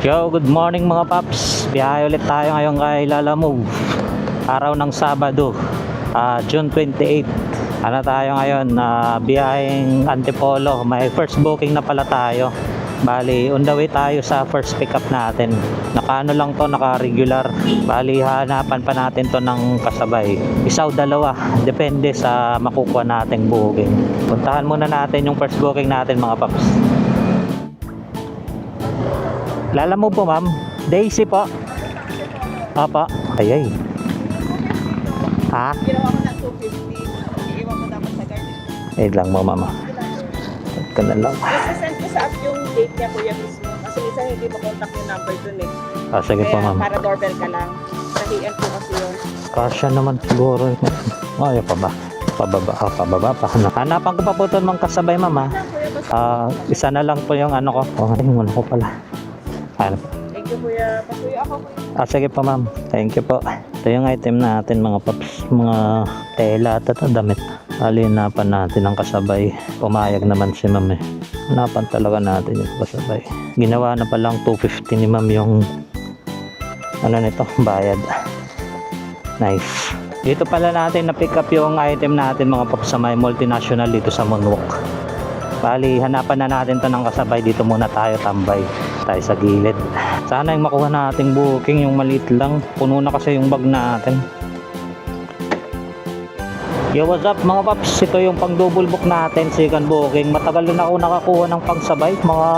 Yo, good morning mga paps. Biyahe ulit tayo ngayon kay Lalamove. Araw ng Sabado, June 28. Ano tayo ngayon? Biyaheng Antipolo. May first booking na pala tayo. Bali, on the way tayo sa first pickup natin. Naka-ano lang to, naka-regular. Bali, hanapan pa natin to ng kasabay. Isa o dalawa, depende sa makukuha nating booking. Puntahan muna natin yung first booking natin mga paps. Lalamove po ma'am. Daisy po. Apa. Ayay. Ha? Ginawa ko ng 250. Iiwan mo dapat sa garden. Lang mo mama. At ka na lang. Isasend ko sa app yung date niya kuya mismo. Kasi minsan hindi mo contact yung number dun eh. Sige po ma'am. Para doorbell ka lang. Sahihan ko kasi yun. Kasya naman siguro. Ay pa ba? Pababa pa. Hanapan ko pa po ito ng kasabay mama. Isa na lang po yung ano ko. Ay, muna ko pala. Ano? Thank you kuya. Pasuyo ako kuya. Sige po ma'am. Thank you po. Ito yung item natin mga paps. Mga tela at damit. Hanapan natin ang kasabay. Pumayag naman si ma'am eh. Hanapan talaga natin yung kasabay. Ginawa na palang 250 ni ma'am yung ano nito, bayad. Nice. Dito pala natin na pick up yung item natin mga paps sa may multinational dito sa Moonwalk. Bali, hanapan na natin to ng kasabay. Dito muna tayo tambay. Tayo sa gilid. Sana yung makuha nating booking, yung maliit lang. Puno na kasi yung bag natin. Yo, what's up mga paps? Ito yung pang double book natin, second booking. Matagal na ako nakakuha ng pangsabay. Mga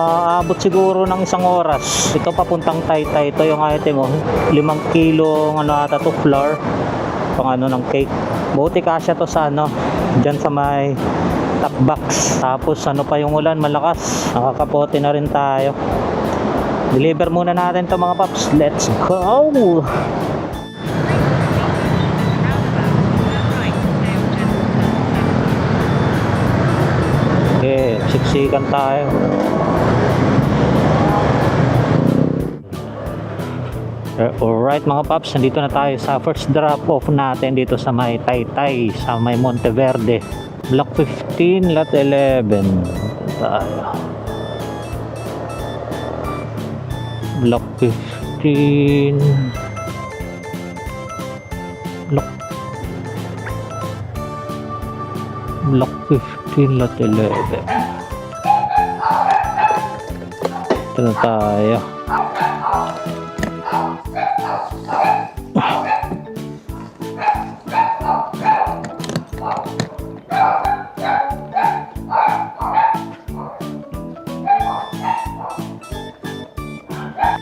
abot siguro ng 1 oras. Ito papuntang Taytay. Ito yung item mo. 5 kilo ata to flour. Pang ano ng cake. Buti kasya to sa ano. Diyan sa may top box. Tapos ano pa yung ulan, malakas. Nakakapote na rin tayo. Deliver muna natin to mga paps. Let's go! Okay, siksikan tayo. Alright mga paps, nandito na tayo sa first drop off natin dito sa may Taytay, sa may Monteverde. Block 15, lot 11. Dito tayo. Block 15. Block 15, lot 11. Ito na tayo.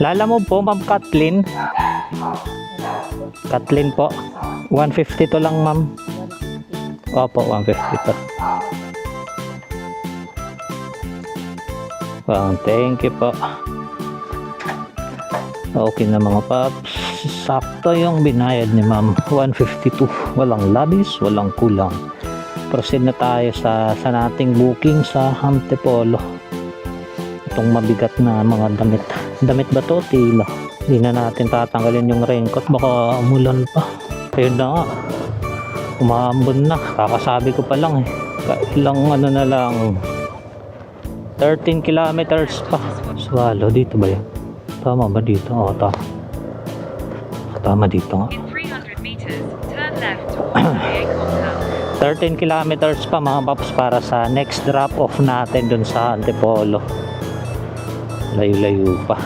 Lalamove po ma'am Kathleen. Kathleen po. 150 to lang ma'am. Opo, 150 to. Thank you po. Okay na mga paps. Sakto yung binayad ni ma'am. 152. Walang labis, walang kulang. Proceed na tayo sa nating booking sa Antipolo. Itong mabigat na mga damit. Damit ba to? Tila. Hindi na natin tatanggalin yung raincoat. Baka umulan pa. Ayun na nga. Umaambon na. Kakasabi ko pa lang eh. Ilang ano na lang. 13 kilometers pa. Swallow. Dito ba yan? Tama ba dito? Oo, tama. Tama dito nga. 13 kilometers pa mga paps para sa next drop off natin dun sa Antipolo. Layo-layo pa.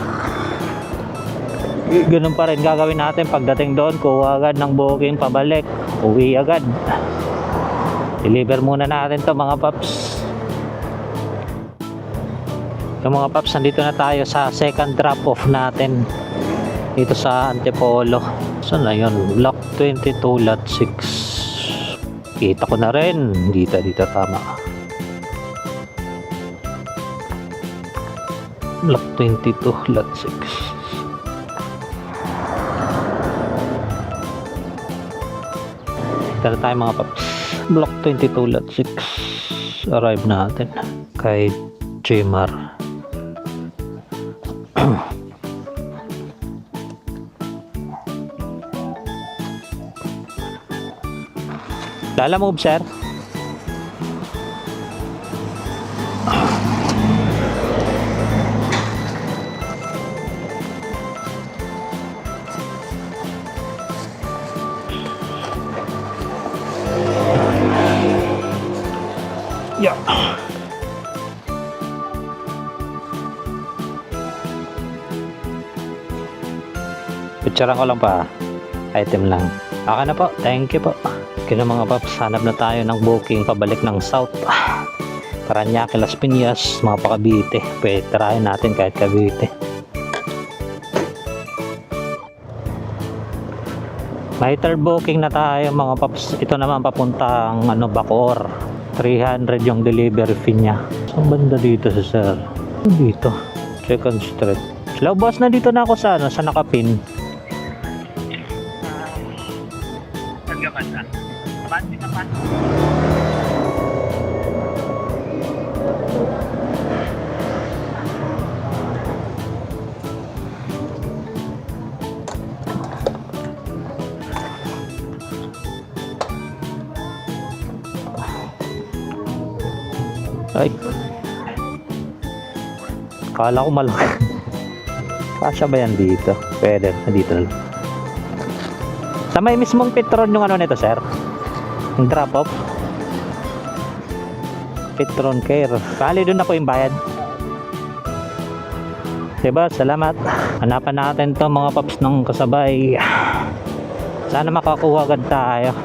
Ganun pa rin gagawin natin pagdating doon. Kuha agad ng booking pabalik. Uwi agad. Deliver muna natin to mga paps. Yung mga paps, nandito na tayo sa second drop off natin dito sa Antipolo. Saan na yun? Block 22 lot 6. Kita ko na rin. Dito tama. Block 22 lot 6. Dito na tayo mga paps. Block 22 lot 6. Arrive natin kay Jmar. Lalamove sir. Picturean ko lang pa. Item lang. Okay na po. Thank you po. Kaya mga paps, hanap na tayo ng booking pabalik ng South. Paranaque, Las Piñas, mga pa-Cavite. Pwede tarahin natin kahit Cavite. May third booking na tayo mga paps. Ito naman papuntang Bacoor. 300 yung delivery fee niya. Saan banda dito sa sir? Dito. Second Street. Hello boss, nandito na ako sa sa nakapin. Saan ka banda? Bandi ka pa. Ay. Kala ko malaki. Kasya ba yan dito? Pwede, dito lang. Sa may mismong Petron yung nito, sir? Yung drop off? Petron Care. Kali doon na po yung bayad. Diba? Salamat. Hanapan natin to mga paps ng kasabay. Sana makakuha agad tayo.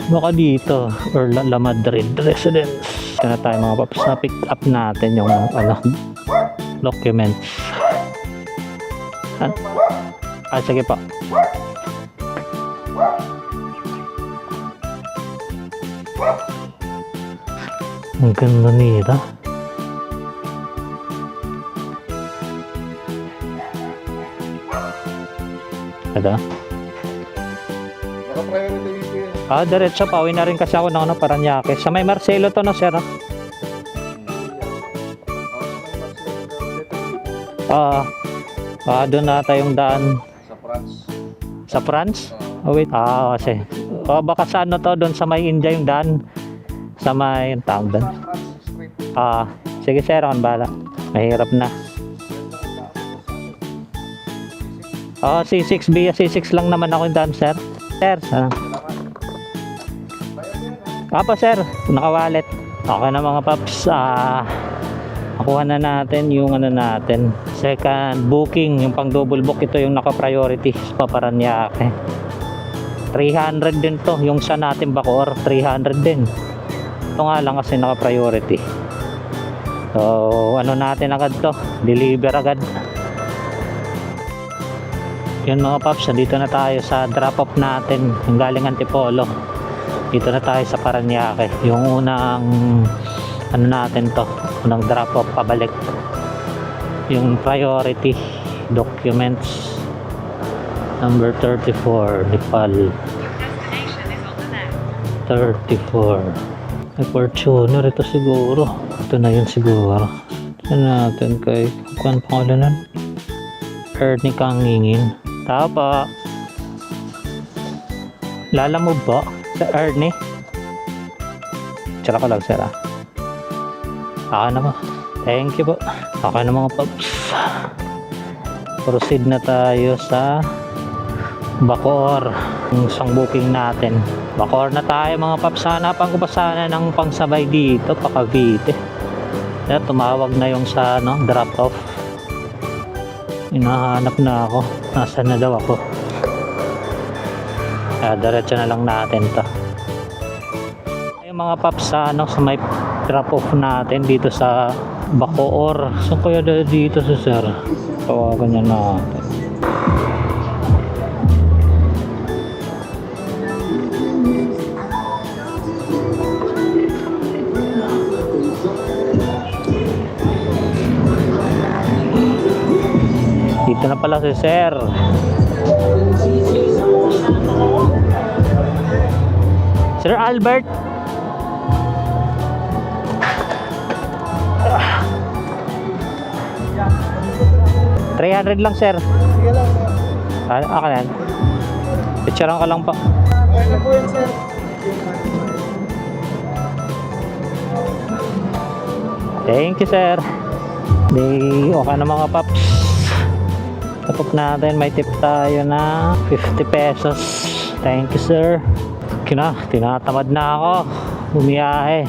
Baka dito or La Madrid residence. Kaya na tayo mga paps na pick up natin yung documents. Sige pa. Ang ganda nila. Ada? Diretso pa. Uwi na rin kasi ako ng Paranaque. Sa may Marcelo to, no, sir? Doon na tayong daan. Sa France. Sa France? Oh, wait. Kasi. Baka sa to, doon sa may India yung daan. Sa may tawag doon. Sige, sir. Ako bala. Mahirap na. C6 via C6 lang naman ako yung daan, sir. Sir, sir, nakawalet. Okay na mga paps. Nakuha na natin yung natin. Second booking, yung pang double book. Ito yung naka-priority sa Paranaque. 300 din to. Yung sa natin Bacoor, 300 din. Ito nga lang kasi naka-priority. So, natin agad to. Deliver agad. Yun mga paps, dito na tayo sa drop-off natin. Yung galing Antipolo. Dito na tayo sa Paranaque. Yung unang natin to, unang drop off pabalik. Yung priority documents number 34 Nepal. 34 may Fortuner ito siguro. Ito na yun siguro. Ito natin kay kuan pangalanan Ernie Kangingin. Tapa lalamove po sa Ernie. Tsaka ko lang sir. Na po. Thank you po. Okay na mga paps. Proceed na tayo sa Bacoor. Yung isang booking natin. Bacoor na tayo mga paps. Hanapan ko pa sana ng pangsabay dito pa Cavite. Kaya tumawag na yung sa drop off. Hinahanap na ako. Nasaan na daw ako? Kaya diretso na lang natin to. Yung mga paps sa may drop off natin dito sa Bacoor. So kaya dito sa sir? Tawagan niya natin. Dito na pala si sir. Sir Albert. 300 lang sir. Sige lang, sir. Aka yan. Picturean ka lang pa. Okay na po yun, sir. Thank you sir. Okay na mga paps. Tapos natin may tip tayo na 50 pesos. Thank you sir. Tinatamad na ako bumiyahe.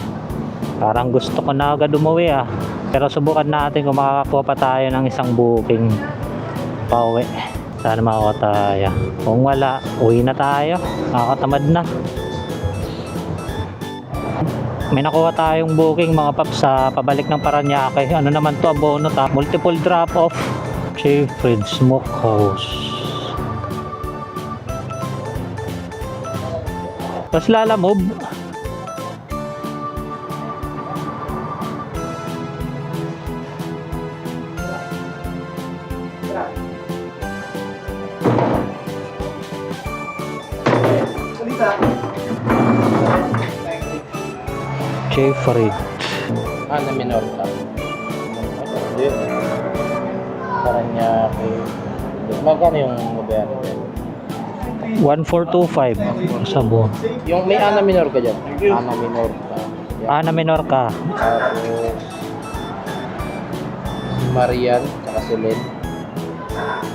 Parang gusto ko na agad umuwi ah. Pero subukan natin kung makakakuha pa tayo ng isang booking pauwi. Sana makakuha tayo. Kung wala, uwi na tayo. Nakakatamad na. May nakuha tayong booking mga paps sa pabalik ng Paranaque. Ano naman to, abono ta. Multiple drop off. Jeffrey Smokehouse. Tapos lalamove. Salita. Jeffrey. Na minor ka. Paranaque. Magkano yung mabayaran din? 1425 sa buwan. Yung may ana minor ka dyan? Ana minor ka. Yan. Na minor ka. Tapos Marian, saka si Len.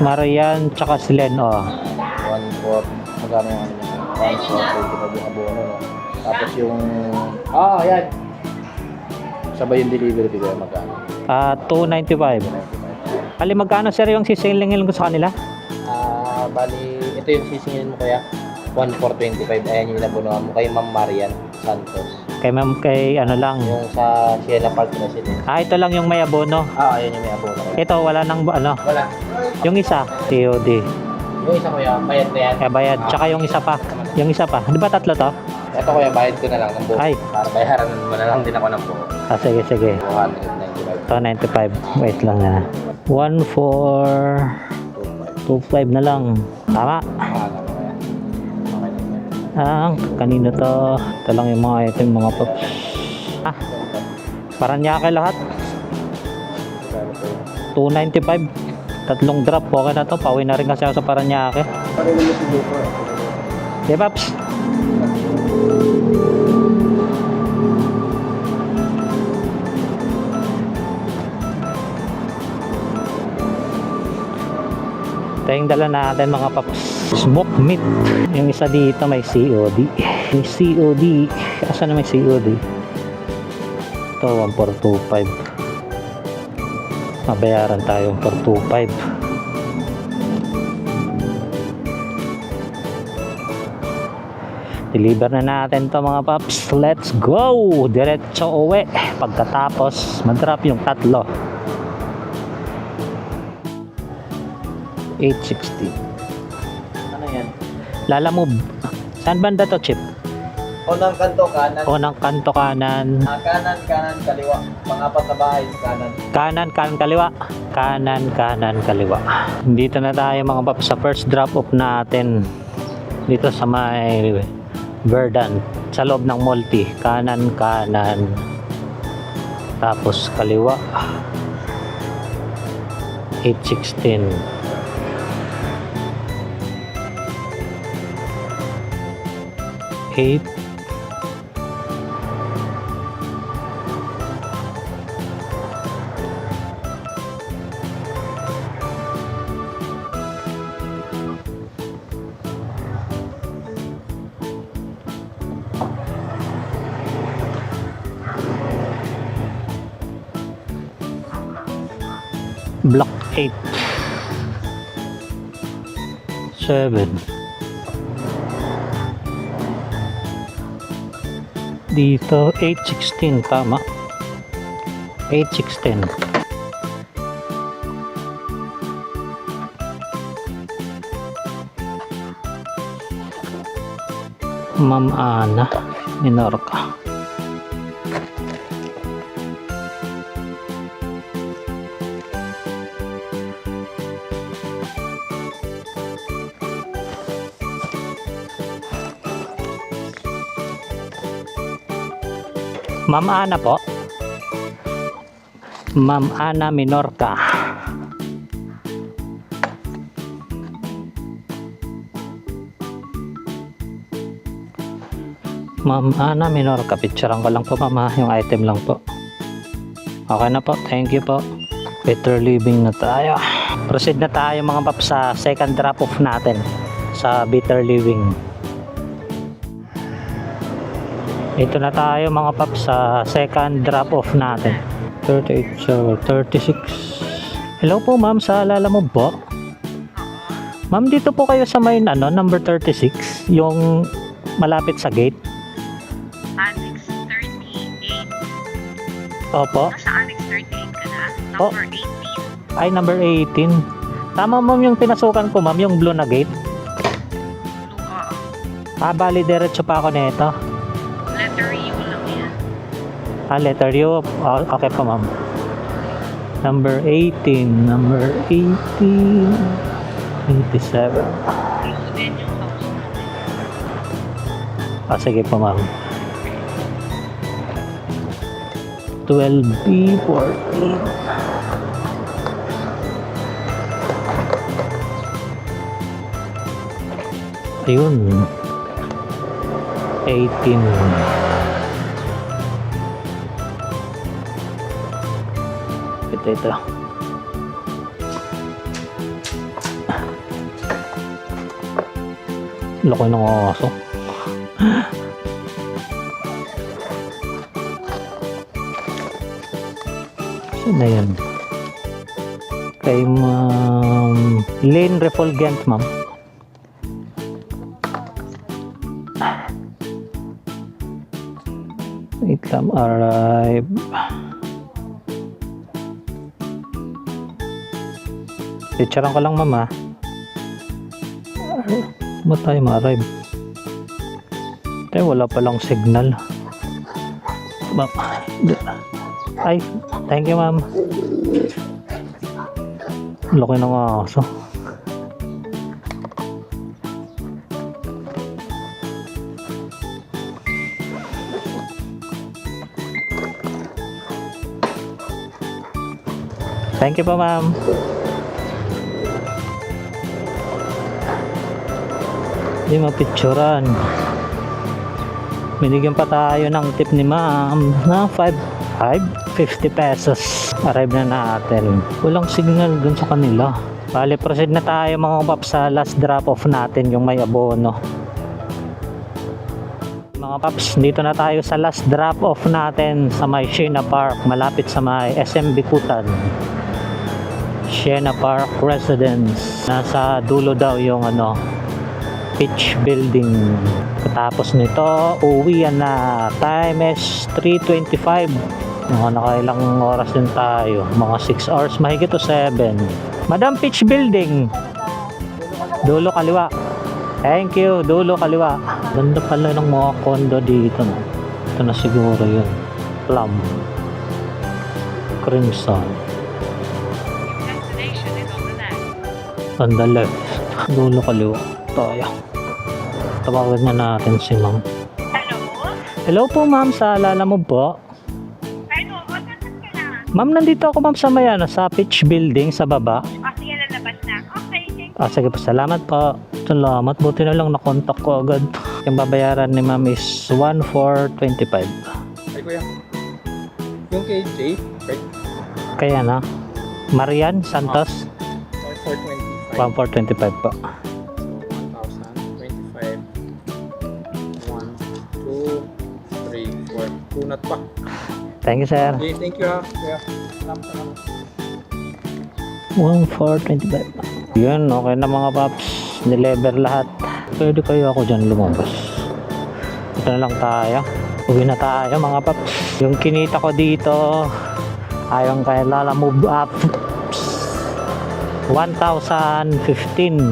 Marian tsaka si Len, oh. 1/4. Magkano yung ano niya? 1/4 yung abono. No? Tapos yung... yan. Sabay yung delivery fee kaya magkano? 295. Ali, magkano sir yung sisingilin ko sa kanila? Bali, ito yung sisingilin mo kaya 1/425. Ayan yung inabunuhan mo kay Ma'am Marian Santos. Kay ma'am, kay ano lang. Yung sa Siena Park na sila. Ito lang yung may abono. Ayan yung may abono. Ito, wala nang ano. Wala. Yung isa, COD. Yung isa kuya, bayad na yan. Kaya bayad. Tsaka yung isa pa. Yung isa pa. Di ba tatlo to? Ito kuya, bayad ko na lang ng buo. Ay. Para bayaran mo na lang din ako ng buo. Sige, sige. 295. 295. Wait lang na. 1425 na lang. Tama. Kanino to? Ito lang yung mga item, mga paps. Paranaque lahat. 295. Tatlong drop. Okay na to. Pauwi na rin kasi ako sa Paranaque. Pareho mo si Lupo. Di paps? Ito yung dala natin mga paps. Smoke meat. Yung isa dito may COD. May COD. Asa na may COD? Ito 1425. Mabayaran tayo 425. Deliver na natin to mga paps. Let's go! Diretso uwi. Pagkatapos mag-drop yung tatlo. 860. Ano yan? Lalamove. Saan banda to, Chip? Unang kanto kanan. Unang kanto kanan. Kanan, kanan, kaliwa. Pang-apat na bahay, kanan. Kanan, kanan, kaliwa. Kanan, kanan, kaliwa. Dito na tayo mga paps sa first drop off natin. Dito sa may Verdant. Sa loob ng multi. Kanan, kanan. Tapos kaliwa. 816. 8 Block 8 7 dito 816 tama 816 Ma'am Ana Minorca. Ma'am Ana po. Ma'am Ana Minorca. Ma'am Ana Minorca. Picturean ko lang po ma'am, yung item lang po. Okay na po. Thank you po. Better living na tayo. Proceed na tayo mga paps sa second drop off natin sa Better Living. Ito na tayo mga paps sa second drop off natin. 38, so 36. Hello po ma'am, sa alala mo po? Ma'am, dito po kayo sa may number 36, yung malapit sa gate. Annex 38. Opo. Nasa Annex 38 ka na? Oh. Number 18. Ay, number 18. Tama ma'am yung pinasukan ko ma'am, yung blue na gate. Oo. Bali diretso pa ako nito. Letter U lang yan. Letter U. Okay po ma'am. Number 18. Number 18. 87. Then yung house natin. Sige po ma'am. 12B 14. Ayun. 18. Ito. Laki ng aso. Saan na yan? Kay ma'am Lane Refulgent ma'am. Wait lang, arrive. Picturean ko lang ma'am ha. Ba't tayo ma-arrive? Wala palang signal. Ma'am. Ay, thank you ma'am. Laki ng aso. Thank you po ma'am. Hindi mapicturan. Binigyan pa tayo ng tip ni ma'am na 50 pesos. Arrive na natin. Walang signal dun sa kanila. Bale, proceed na tayo mga paps sa last drop off natin, yung may abono. Mga paps, dito na tayo sa last drop off natin sa may Siena Park, malapit sa may SM Bikutan. Siena Park Residence. Nasa dulo daw yung Pitch Building. Tapos nito, uwian na. Time is 3:25. Nakailang oras din tayo. Mga 6 hours, mahigit o 7. Madam, Pitch Building. Dulo kaliwa. Thank you, dulo kaliwa. Ganda pala ng mga condo dito. No? Ito na siguro yun. Plum. Crimson. Destination is on the left. On the left. Dulo kaliwa. Tayo. Tawagan na natin si ma'am. Hello? Hello po ma'am, sa alala mo po? Hello, what ka na? Ma'am, nandito ako ma'am sa may sa Pitch Building sa baba. Sige, lalabas na. Okay, thank you. Sige po, salamat po. Salamat, buti na lang nakontak ko agad. Yung babayaran ni ma'am is 1,425. Ay, kuya. Yung kay Jay, right? Kaya na. Marian Santos, 1,425. 1,425 po. So, 1,025. 1, 2, 3, 4. Kunat pa. Thank you sir. Okay, thank you ha. Kuya. Salamat. 1,425. Yun, okay na mga paps. Nilever lahat. Pwede kayo ako dyan lumabas. Ito na lang tayo. Uwi na tayo mga paps. Yung kinita ko dito, ayong kay Lala Move Up, 1,015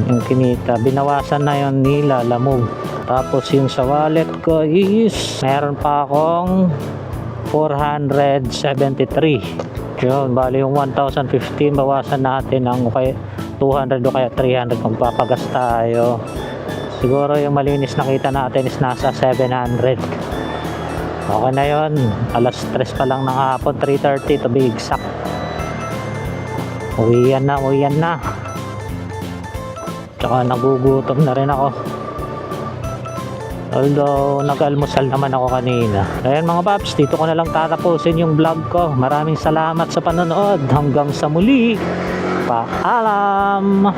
yung kinita. Binawasan na yun ni Lala Move. Tapos yung sa wallet ko is meron pa akong 473. Yun, bali yung 1,015 bawasan natin ng 200 o kaya 300 kung papagas tayo. Siguro yung malinis na kita natin is nasa 700. Okay na yun. Alas 3 pa lang ng hapon, 3:30 to be exact. Uwian na. Tsaka nagugutom na rin ako. Although nag-almusal naman ako kanina. Ayan mga paps, dito ko na lang tatapusin yung vlog ko. Maraming salamat sa panonood. Hanggang sa muli. Paalam!